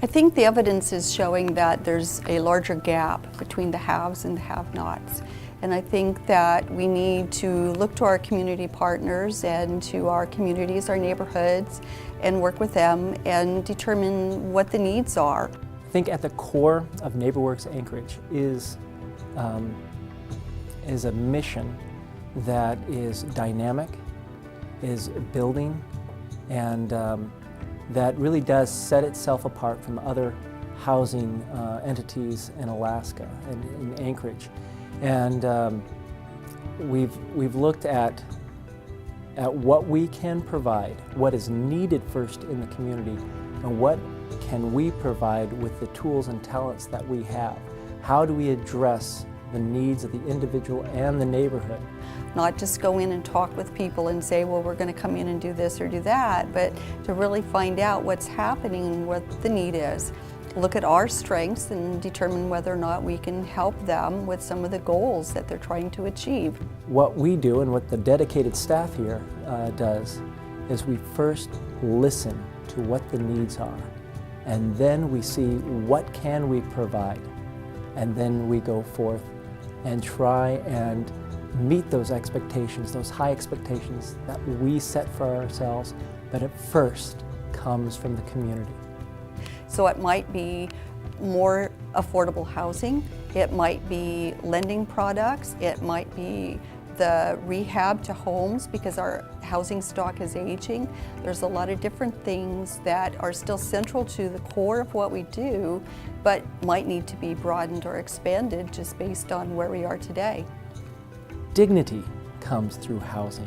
I think the evidence is showing that there's a larger gap between the haves and the have-nots. And I think that we need to look to our community partners and to our communities, our neighborhoods, and work with them and determine what the needs are. I think at the core of NeighborWorks Anchorage is a mission that is dynamic, is building, and that really does set itself apart from other housing entities in Alaska and in Anchorage. And we've looked at what we can provide, what is needed first in the community, and what can we provide with the tools and talents that we have. How do we address the needs of the individual and the neighborhood? Not just go in and talk with people and say, well, we're going to come in and do this or do that, but to really find out what's happening and what the need is. Look at our strengths and determine whether or not we can help them with some of the goals that they're trying to achieve. What we do and what the dedicated staff here does is we first listen to what the needs are, and then we see what can we provide, and then we go forth and try and meet those expectations, those high expectations that we set for ourselves, but it first comes from the community. So it might be more affordable housing, it might be lending products, it might be the rehab to homes because our housing stock is aging. There's a lot of different things that are still central to the core of what we do, but might need to be broadened or expanded just based on where we are today. Dignity comes through housing,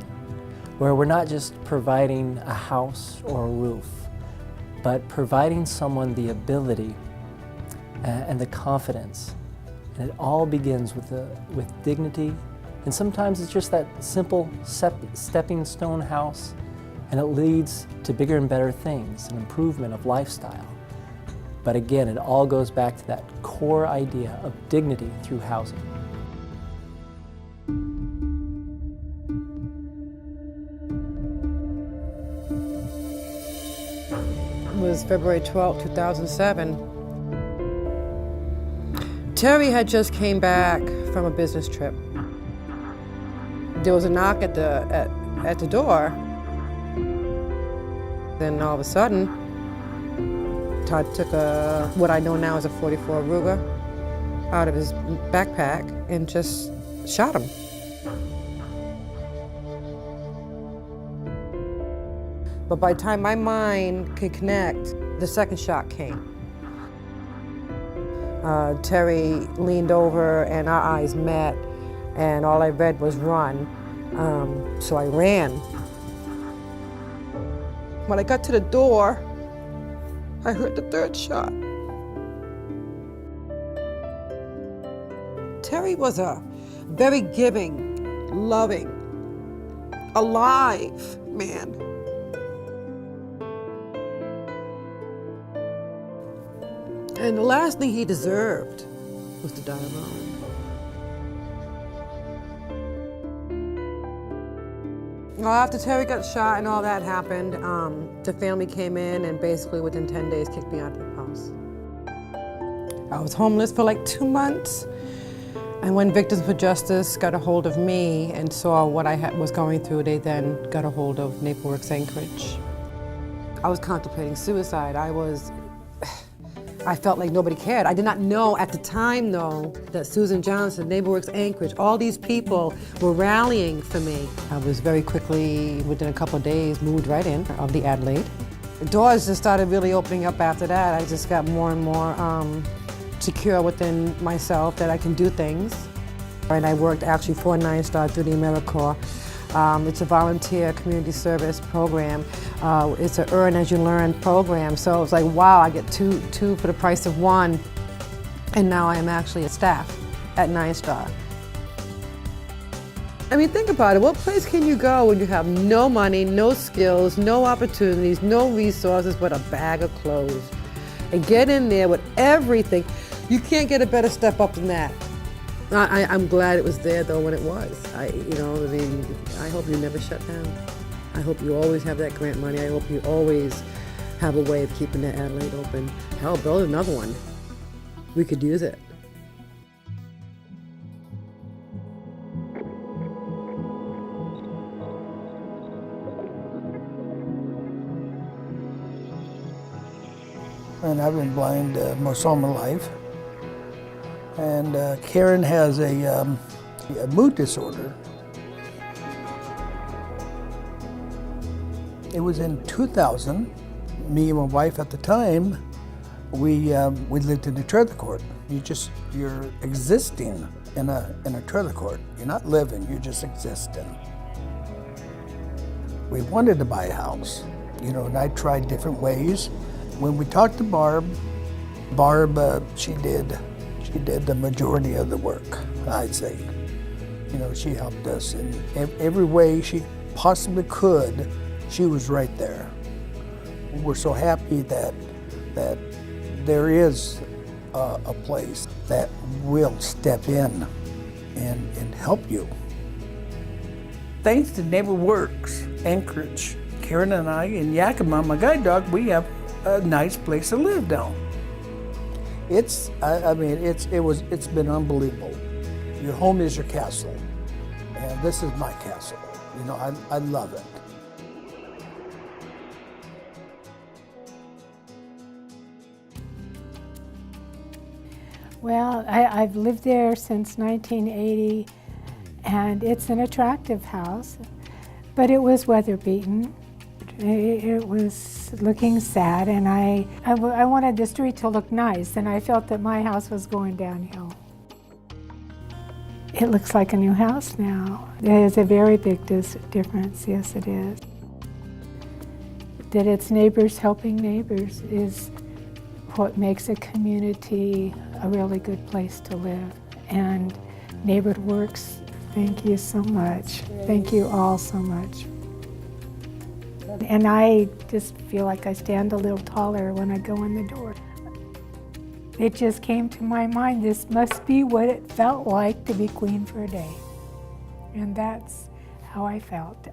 where we're not just providing a house or a roof, but providing someone the ability and the confidence. And it all begins with dignity. And sometimes it's just that simple stepping stone house, and it leads to bigger and better things, an improvement of lifestyle. But again, it all goes back to that core idea of dignity through housing. It was February 12, 2007. Terry had just came back from a business trip. There was a knock at the door. Then all of a sudden, Todd took what I know now as a .44 Ruger out of his backpack and just shot him. But by the time my mind could connect, the second shot came. Terry leaned over and our eyes met, and all I read was run. So I ran. When I got to the door, I heard the third shot. Terry was a very giving, loving, alive man. And the last thing he deserved was to die alone. Well, after Terry got shot and all that happened, the family came in and basically within 10 days kicked me out of the house. I was homeless for like 2 months. And when Victims for Justice got a hold of me and saw what I was going through, they then got a hold of NeighborWorks Anchorage. I was contemplating suicide. I felt like nobody cared. I did not know at the time, though, that Susan Johnson, NeighborWorks Anchorage, all these people were rallying for me. I was very quickly, within a couple of days, moved right in of the Adelaide. The doors just started really opening up after that. I just got more and more secure within myself that I can do things. And I worked actually for 9 Star through the AmeriCorps. It's a volunteer community service program. It's an earn as you learn program. So it's like, wow, I get two for the price of one. And now I am actually a staff at 9 Star. I mean, think about it. What place can you go when you have no money, no skills, no opportunities, no resources, but a bag of clothes? And get in there with everything. You can't get a better step up than that. I'm glad it was there, though, when it was. I hope you never shut down. I hope you always have that grant money. I hope you always have a way of keeping the Adelaide open. Hell, build another one. We could use it. And I've been blind most all my life. And Karen has a mood disorder. It was in 2000. Me and my wife at the time, we lived in a trailer court. You're existing in a trailer court. You're not living. You're just existing. We wanted to buy a house, and I tried different ways. When we talked to Barb, she did the majority of the work, I'd say. She helped us in every way she possibly could. She was right there. We're so happy that there is a place that will step in and help you. Thanks to NeighborWorks Anchorage, Karen and I and Yakima, my guide dog, we have a nice place to live now. It's been unbelievable. Your home is your castle, and this is my castle. I love it. Well, I've lived there since 1980, and it's an attractive house, but it was weather beaten. It was looking sad, and I wanted the street to look nice, and I felt that my house was going downhill. It looks like a new house now. There is a very big difference, yes it is. That it's neighbors helping neighbors is what makes a community a really good place to live. And NeighborWorks, thank you so much. Thank you all so much. And I just feel like I stand a little taller when I go in the door. It just came to my mind, this must be what it felt like to be queen for a day. And that's how I felt.